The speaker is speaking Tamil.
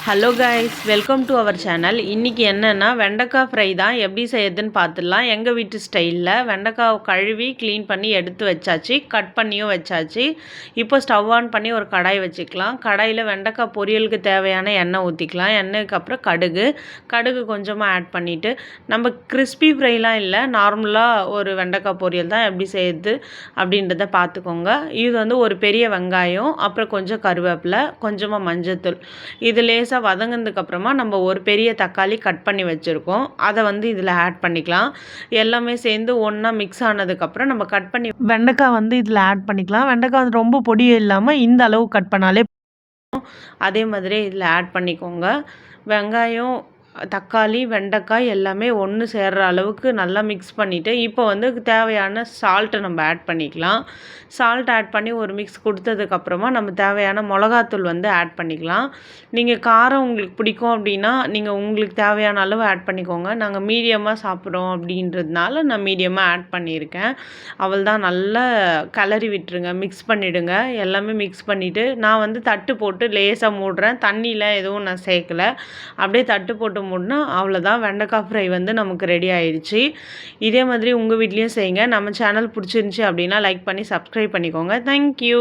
Hello guys, welcome to our channel. இன்றைக்கி என்னென்னா வெண்டைக்காய் ஃப்ரை தான். எப்படி செய்யறதுன்னு பார்த்துடலாம். எங்கள் வீட்டு ஸ்டைலில் வெண்டைக்காய் கழுவி க்ளீன் பண்ணி எடுத்து வச்சாச்சு, கட் பண்ணியும் வச்சாச்சு. இப்போ ஸ்டவ் ஆன் பண்ணி ஒரு கடாய் வச்சுக்கலாம். கடாயில் வெண்டைக்காய் பொரியலுக்கு தேவையான எண்ணெய் ஊற்றிக்கலாம். எண்ணெய்க்கு அப்புறம் கடுகு கொஞ்சமாக ஆட் பண்ணிவிட்டு, நம்ம கிறிஸ்பி ஃப்ரைலாம் இல்லை, நார்மலாக ஒரு வெண்டைக்காய் பொரியல் தான். எப்படி செய்யுது அப்படின்றத பார்த்துக்கோங்க. இது வந்து ஒரு பெரிய வெங்காயம், அப்புறம் கொஞ்சம் கருவேப்பிலை, கொஞ்சமாக மஞ்சத்தூள். இது லேசாக வதங்கினதுக்கப்புறமா நம்ம ஒரு பெரிய தக்காளி கட் பண்ணி வச்சுருக்கோம், அதை வந்து இதில் ஆட் பண்ணிக்கலாம். எல்லாமே சேர்ந்து ஒன்றா மிக்ஸ் ஆனதுக்கப்புறம் நம்ம கட் பண்ணி வெண்டைக்காய் வந்து இதில் ஆட் பண்ணிக்கலாம். வெண்டைக்காய் வந்து ரொம்ப பொடியும் இல்லாமல் இந்த அளவு கட் பண்ணாலே அதே மாதிரி இதில் ஆட் பண்ணிக்கோங்க. வெங்காயம், தக்காளி, வெண்டைக்காய் எல்லாமே ஒன்று சேர்கிற அளவுக்கு நல்லா மிக்ஸ் பண்ணிவிட்டு, இப்போ வந்து தேவையான சால்ட்டை நம்ம ஆட் பண்ணிக்கலாம். சால்ட் ஆட் பண்ணி ஒரு மிக்ஸ் கொடுத்ததுக்கப்புறமா நம்ம தேவையான மிளகாத்தூள் வந்து ஆட் பண்ணிக்கலாம். நீங்கள் காரம் உங்களுக்கு பிடிக்கும் அப்படின்னா நீங்கள் உங்களுக்கு தேவையான அளவு ஆட் பண்ணிக்கோங்க. நாங்கள் மீடியமாக சாப்பிட்றோம் அப்படின்றதுனால நான் மீடியமாக ஆட் பண்ணியிருக்கேன். அவள்தான் நல்லா கிளறி விட்டுருங்க, மிக்ஸ் பண்ணிவிடுங்க. எல்லாமே மிக்ஸ் பண்ணிவிட்டு நான் வந்து தட்டு போட்டு லேசாக மூடுறேன். தண்ணியில் எதுவும் நான் சேர்க்கலை. அப்படியே தட்டு போட்டு மூடினா அவ்வளோதான், வெண்டைக்காய் ஃப்ரை வந்து நமக்கு ரெடி ஆயிடுச்சு. இதே மாதிரி உங்கள் வீட்லேயும் செய்யுங்க. நம்ம சேனல் பிடிச்சிருந்துச்சி அப்படின்னா லைக் பண்ணி சப்ஸ்கிரைப் பண்ணிக்கோங்க. தேங்க்யூ.